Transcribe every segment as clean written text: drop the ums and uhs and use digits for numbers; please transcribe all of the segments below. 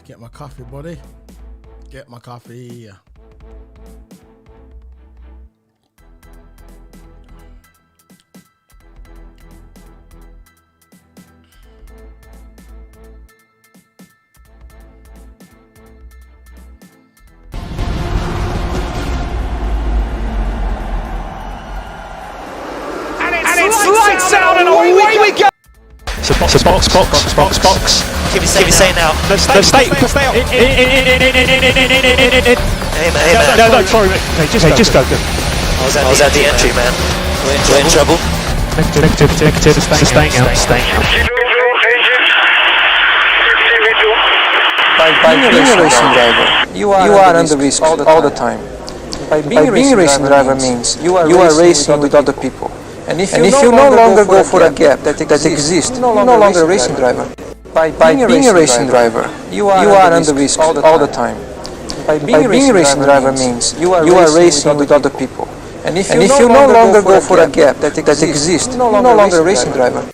Get my coffee, buddy. Get my coffee. And it's lights out and away we go! So box. Give me say now. No, stay. Aim, No, sorry, mate. Just go. I was at the entry, man. We're in trouble. Negative. Staying out. By being a racing driver, you are under risk all the time. By being a racing driver means you are racing with other people. And if you no longer go for a gap that exists, you're no longer a racing driver. By being a racing driver, you are under risk all the time. By being a racing driver means you are racing with other people. And if you no longer go for a gap that exists, you're no longer a racing driver.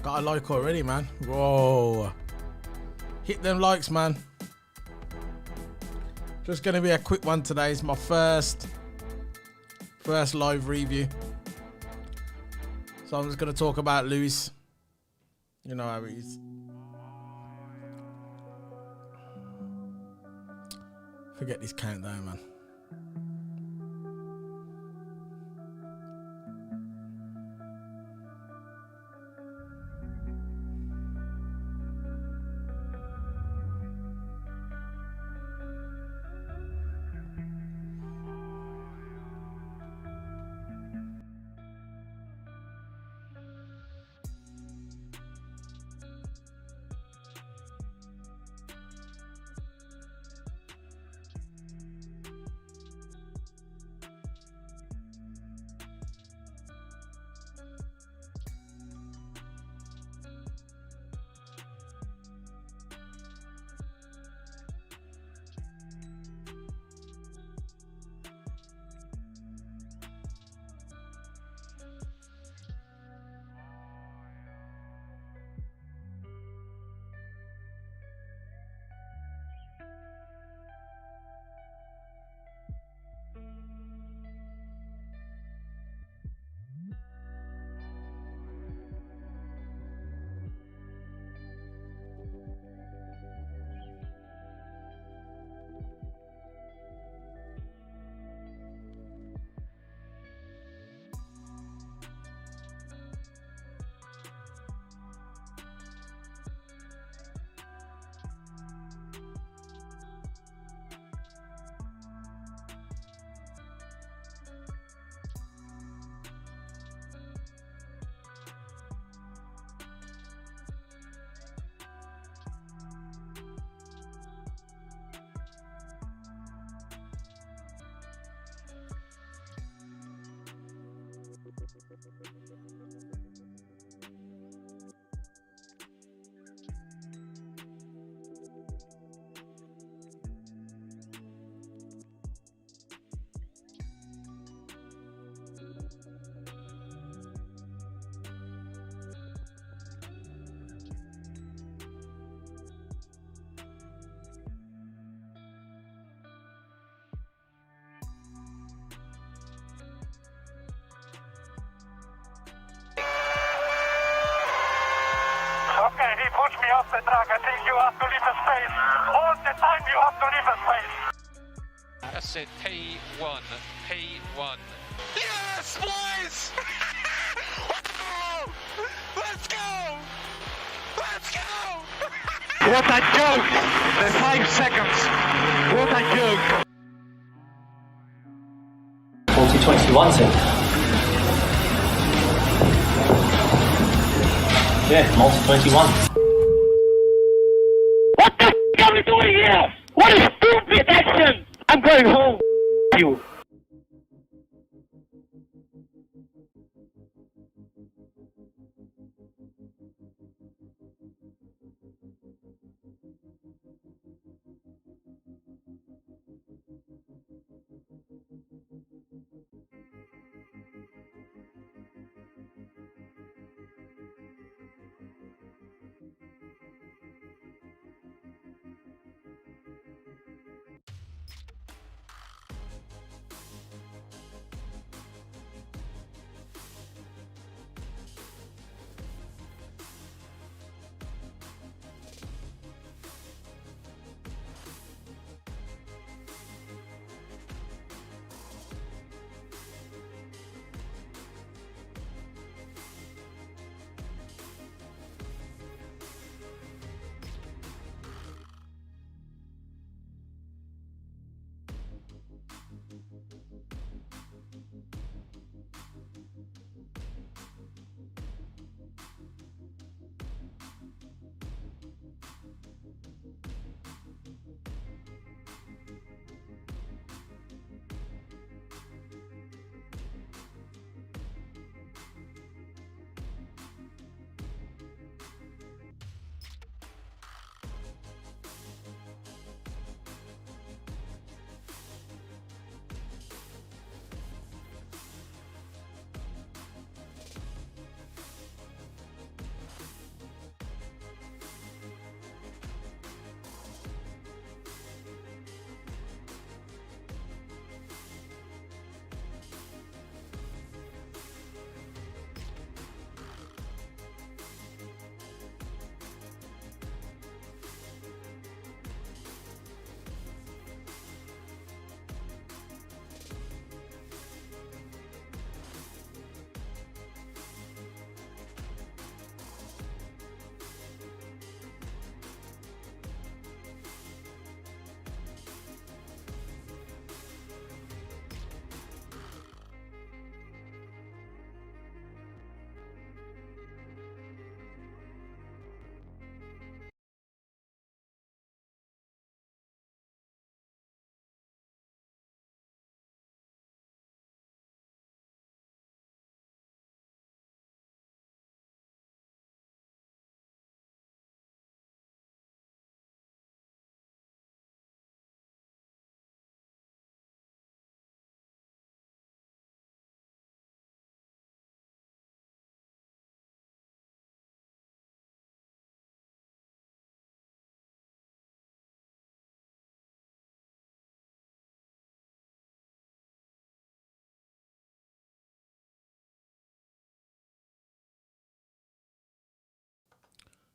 Got a like already, man. Whoa. Hit them likes, man. Just gonna be a quick one today. It's my first live review. So I'm just gonna talk about Lewis. You know how it is. Forget this countdown, man. face. All the time you have to leave a face. That's it, P1, P1. Yes, boys! Let's go! Let's go! What a joke! The 5 seconds. What a joke! 40-21 thing. Yeah, multi-21. What the f*** are we doing here? What a stupid action! I'm going home. You.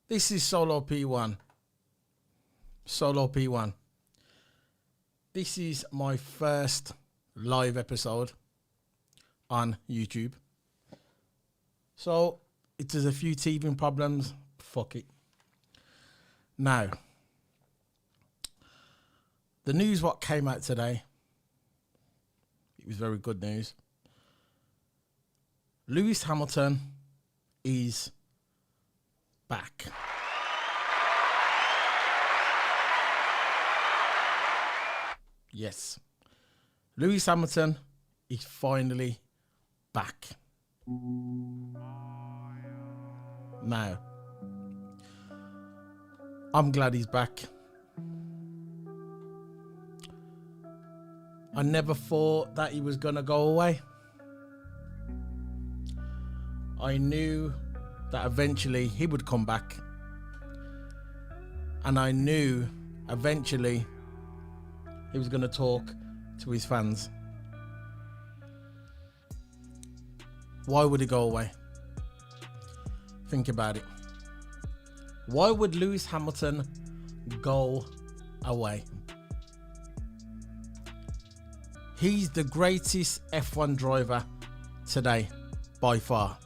This is Solo P1. Solo P1. This is my first live episode on YouTube. So, it is a few teething problems. Fuck it. Now, the news what came out today, it was very good news. Lewis Hamilton is back. Yes. Lewis Hamilton is finally back. Now, I'm glad he's back. I never thought that he was going to go away. I knew that eventually he would come back. And I knew eventually he was going to talk to his fans. Why would he go away? Think about it. Why would Lewis Hamilton go away. He's the greatest F1 driver today, by far.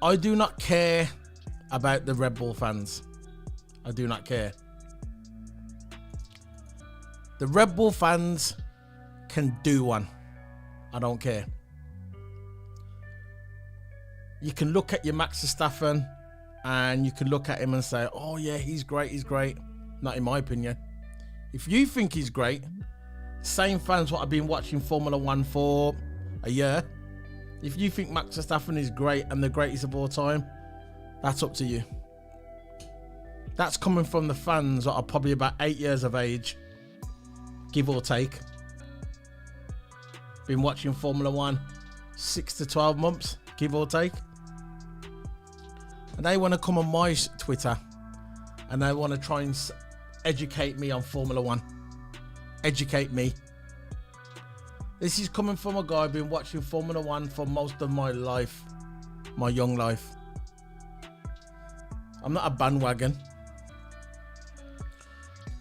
I do not care about the Red Bull fans. I do not care. The Red Bull fans can do one. I don't care. You can look at your Max Verstappen and you can look at him and say, oh yeah, he's great, he's great. Not in my opinion. If you think he's great, same fans what I've been watching Formula 1 for a year. If you think Max Verstappen is great and the greatest of all time, that's up to you. That's coming from the fans that are probably about 8 years of age, give or take. Been watching Formula 1 6 to 12 months, give or take. And they want to come on my Twitter and they want to try and educate me on Formula 1. Educate me. This is coming from a guy I've been watching Formula 1 for most of my life, my young life. I'm not a bandwagon.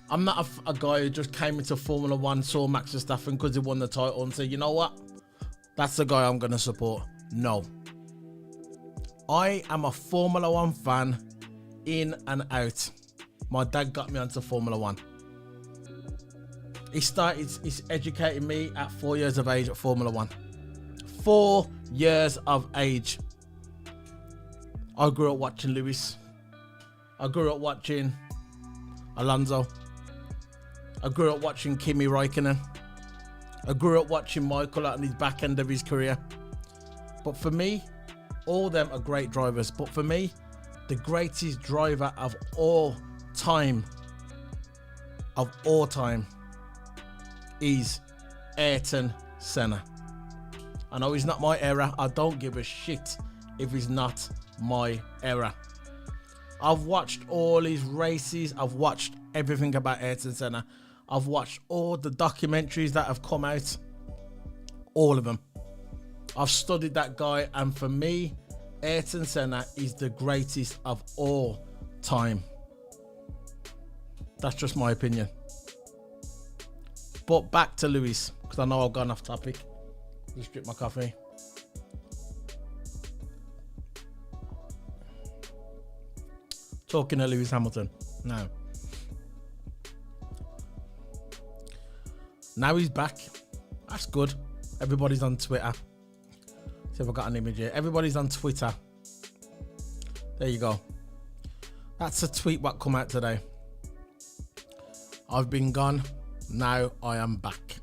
I'm not a guy who just came into Formula 1, saw Max Verstappen because he won the title and said, you know what? That's the guy I'm going to support. No. I am a Formula 1 fan in and out. My dad got me onto Formula 1. He's educating me at 4 years of age at Formula 1. 4 years of age. I grew up watching Lewis. I grew up watching Alonso. I grew up watching Kimi Räikkönen. I grew up watching Michael at his back end of his career. But for me, all them are great drivers. But for me, the greatest driver of all time, is Ayrton Senna. I know he's not my era. I don't give a shit if he's not my era. I've watched all his races. I've watched everything about Ayrton Senna. I've watched all the documentaries that have come out. All of them. I've studied that guy, and for me, Ayrton Senna is the greatest of all time. That's just my opinion. But back to Lewis, because I know I've gone off topic. Just drink my coffee. Talking to Lewis Hamilton now. Now he's back. That's good. Everybody's on Twitter. See if I got an image here. Everybody's on Twitter. There you go. That's a tweet what come out today. I've been gone. Now I am back.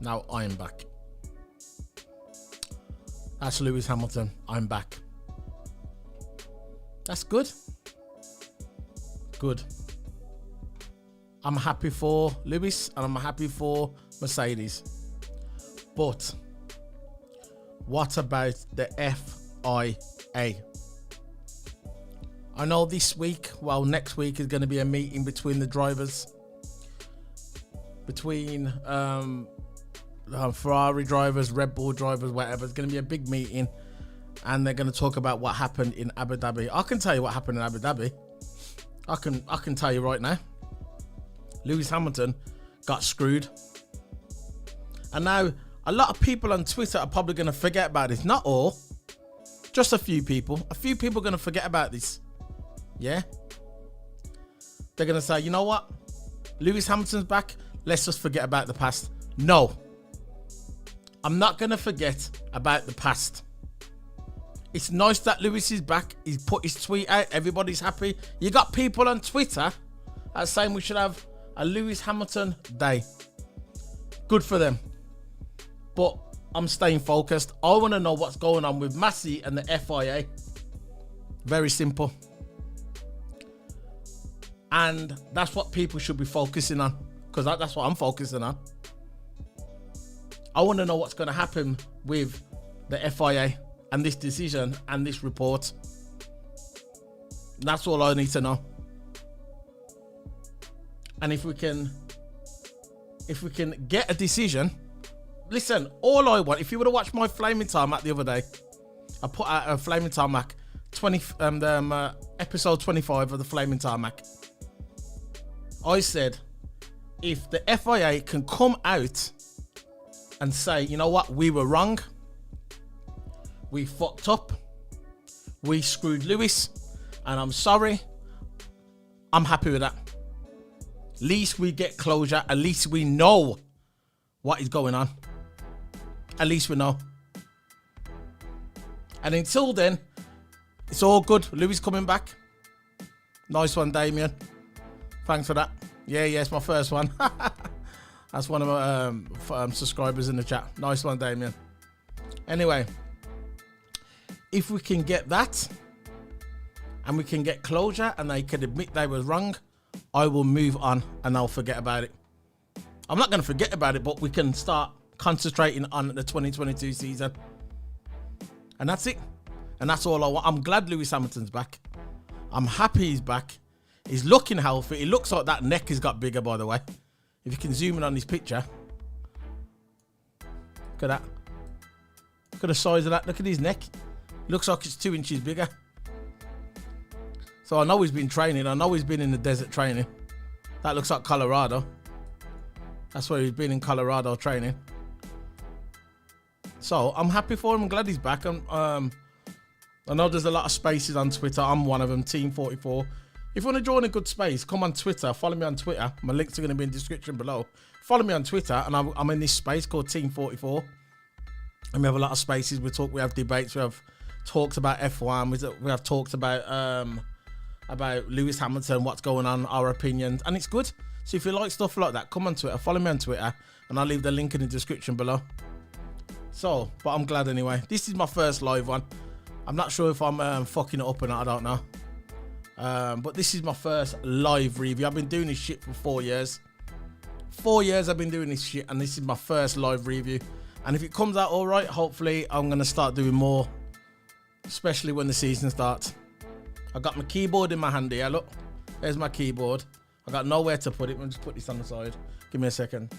Now I am back. That's Lewis Hamilton. I'm back. That's good. Good. I'm happy for Lewis and I'm happy for Mercedes. But what about the FIA? I know this week, well, next week is going to be a meeting between the drivers. Between Ferrari drivers, Red Bull drivers, whatever. It's going to be a big meeting. And they're going to talk about what happened in Abu Dhabi. I can tell you what happened in Abu Dhabi. I can tell you right now. Lewis Hamilton got screwed. And now a lot of people on Twitter are probably going to forget about this. Not all. Just a few people. A few people are going to forget about this. Yeah? They're going to say, you know what? Lewis Hamilton's back. Let's just forget about the past. No. I'm not going to forget about the past. It's nice that Lewis is back. He's put his tweet out. Everybody's happy. You got people on Twitter that saying we should have a Lewis Hamilton day. Good for them. But I'm staying focused. I want to know what's going on with Massey and the FIA. Very simple. And that's what people should be focusing on. Because that's what I'm focusing on. I want to know what's going to happen with the FIA and this decision and this report. That's all I need to know. And if we can get a decision, listen, all I want, if you would have watched my Flaming Tarmac the other day, I put out a Flaming Tarmac episode 25 of the Flaming Tarmac, I said, if the FIA can come out and say, you know what, we were wrong, we fucked up, we screwed Lewis, and I'm sorry, I'm happy with that. At least we get closure. At least we know what is going on. At least we know. And until then, it's all good. Lewis coming back. Nice one, Damien. Thanks for that. Yeah, it's my first one. That's one of my subscribers in the chat. Nice one, Damien. Anyway, if we can get that, and we can get closure, and they can admit they were wrong, I will move on and I'll forget about it. I'm not going to forget about it, but we can start concentrating on the 2022 season. And that's it. And that's all I want. I'm glad Lewis Hamilton's back. I'm happy he's back. He's looking healthy. It looks like that neck has got bigger, by the way. If you can zoom in on this picture. Look at that. Look at the size of that. Look at his neck. It looks like it's 2 inches bigger. So I know he's been training. I know he's been in the desert training. That looks like Colorado. That's where he's been, in Colorado training. So I'm happy for him. I'm glad he's back. I know there's a lot of spaces on Twitter. I'm one of them, Team 44. If you want to join a good space, come on Twitter. Follow me on Twitter. My links are going to be in the description below. Follow me on Twitter, and I'm in this space called Team 44. And we have a lot of spaces. We have debates. We have talks about F1. We have talks about Lewis Hamilton, what's going on, our opinions, and it's good. So if you like stuff like that, come on Twitter, follow me on Twitter, and I'll leave the link in the description below. So, but I'm glad anyway. This is my first live one. I'm not sure if I'm fucking it up or not, I don't know. But this is my first live review. I've been doing this shit for 4 years. 4 years I've been doing this shit, and this is my first live review. And if it comes out all right, hopefully I'm going to start doing more, especially when the season starts. I got my keyboard in my hand here, look. There's my keyboard. I got nowhere to put it. I'll just put this on the side. Give me a second.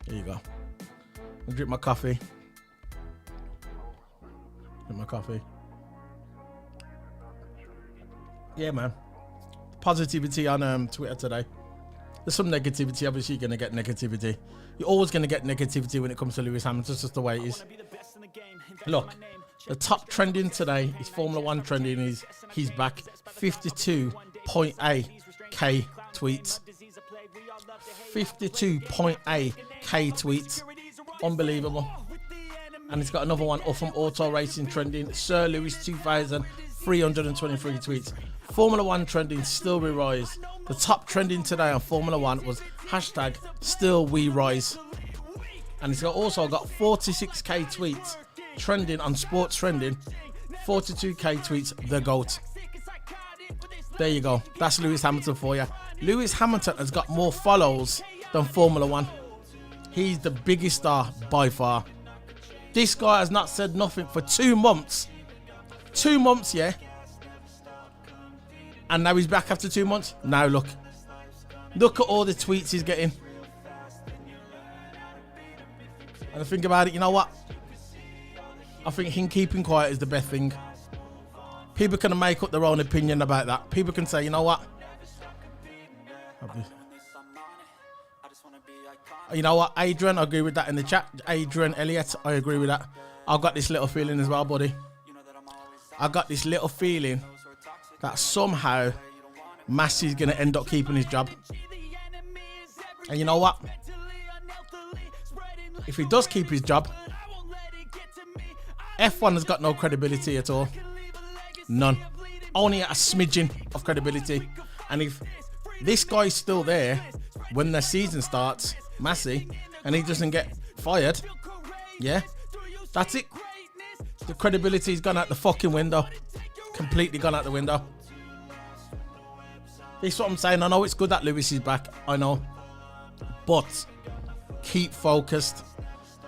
There you go. I'll drink my coffee. Drink my coffee. Yeah, man. Positivity on Twitter today. There's some negativity. Obviously, you're going to get negativity. You're always going to get negativity when it comes to Lewis Hamilton. It's just the way it is. Look. The top trending today is Formula 1 trending. He's back. 52.8k tweets. 52.8k tweets. Unbelievable. And it's got another one up from Auto Racing trending. Sir Lewis 2000, 323 tweets. Formula 1 trending, still we rise. The top trending today on Formula 1 was hashtag still we rise. And it's also got 46k tweets. Trending on sports trending, 42k tweets, the GOAT. There you go. That's Lewis Hamilton for you. Lewis Hamilton has got more follows than Formula 1. He's the biggest star by far. This guy has not said nothing for 2 months. 2 months, yeah. And now he's back after 2 months. Now look. Look at all the tweets he's getting. And I think about it, you know what? I think him keeping quiet is the best thing. People can make up their own opinion about that. People can say, you know what? You know what, Adrian, I agree with that in the chat. Adrian Elliott, I agree with that. I've got this little feeling as well, buddy. I got this little feeling that somehow Massey's going to end up keeping his job. And you know what? If he does keep his job, F1 has got no credibility at all. None. Only a smidgen of credibility. And if this guy's still there when the season starts, Massey, and he doesn't get fired, yeah, that's it. The credibility's gone out the fucking window. Completely gone out the window. This is what I'm saying. I know it's good that Lewis is back. I know. But keep focused.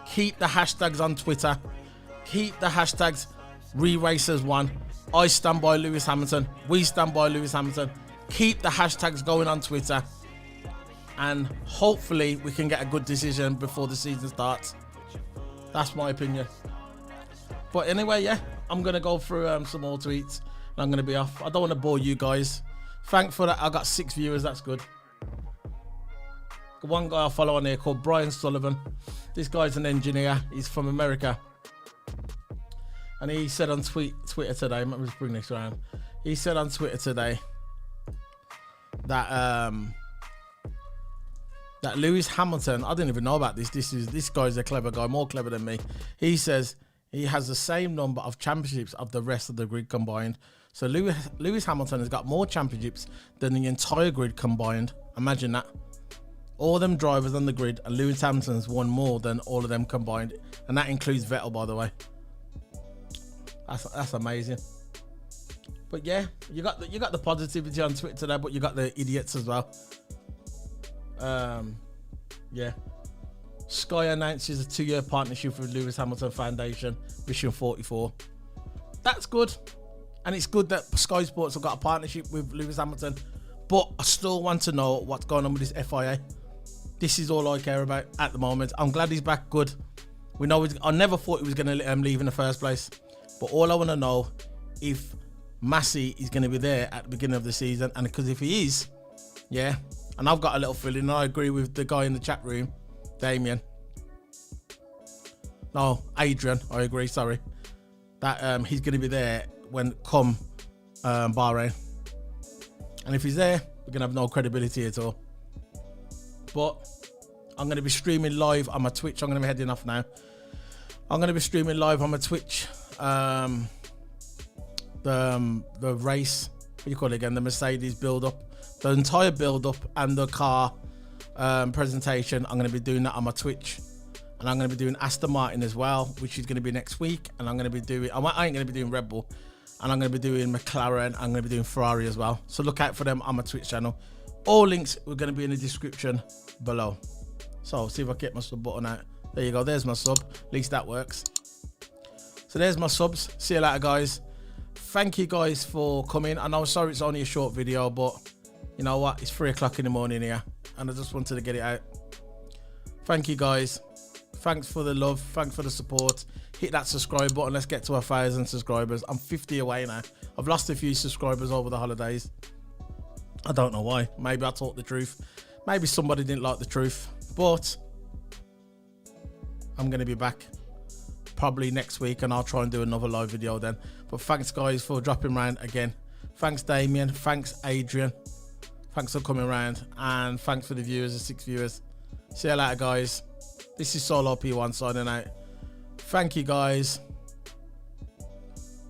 Keep the hashtags on Twitter. Keep the hashtags ReRacers1. I stand by Lewis Hamilton. We stand by Lewis Hamilton. Keep the hashtags going on Twitter. And hopefully we can get a good decision before the season starts. That's my opinion. But anyway, yeah, I'm gonna go through some more tweets and I'm gonna be off. I don't want to bore you guys. Thanks for that. I got 6 viewers. That's good. One guy I follow on here called Brian Sullivan. This guy's an engineer. He's from America. And he said on Twitter today, let me just bring this around. He said on Twitter today that that Lewis Hamilton, I didn't even know about this. This guy's a clever guy, more clever than me. He says he has the same number of championships of the rest of the grid combined. So Lewis Hamilton has got more championships than the entire grid combined. Imagine that. All them drivers on the grid, and Lewis Hamilton's won more than all of them combined, and that includes Vettel, by the way. That's amazing. But yeah, you got the positivity on Twitter today, but you got the idiots as well. Yeah. Sky announces a 2-year partnership with Lewis Hamilton Foundation, Vision 44. That's good, and it's good that Sky Sports have got a partnership with Lewis Hamilton. But I still want to know what's going on with this FIA. This is all I care about at the moment. I'm glad he's back good. We know I never thought he was going to let him leave in the first place. But all I want to know if Massey is going to be there at the beginning of the season. And because if he is, yeah, and I've got a little feeling, and I agree with the guy in the chat room, Adrian, I agree, sorry, that he's going to be there when come Bahrain. And if he's there, we're going to have no credibility at all. But I'm going to be streaming live on my Twitch. I'm going to be heading off now. I'm going to be streaming live on my Twitch the race, what do you call it again, the Mercedes build up, the entire build up and the car presentation. I'm going to be doing that on my Twitch, and I'm going to be doing Aston Martin as well, which is going to be next week. And I'm going to be doing, I ain't going to be doing Red Bull, and I'm going to be doing McLaren. I'm going to be doing Ferrari as well, so look out for them on my Twitch channel. All links are going to be in the description below. So see if I get my sub button out. There you go, there's my sub, at least that works. So there's my subs. See you later, guys. Thank you guys for coming. I know, sorry it's only a short video, but you know what, it's 3 o'clock in the morning here, and I just wanted to get it out. Thank you guys. Thanks for the love, thanks for the support. Hit that subscribe button. Let's get to 1,000 subscribers. I'm 50 away now. I've lost a few subscribers over the holidays. I don't know why. Maybe I talked the truth. Maybe somebody didn't like the truth. But I'm going to be back probably next week, and I'll try and do another live video then. But thanks, guys, for dropping around again. Thanks, Damien. Thanks, Adrian. Thanks for coming around. And thanks for the viewers, the 6 viewers. See you later, guys. This is Solo P1 signing out. Thank you, guys.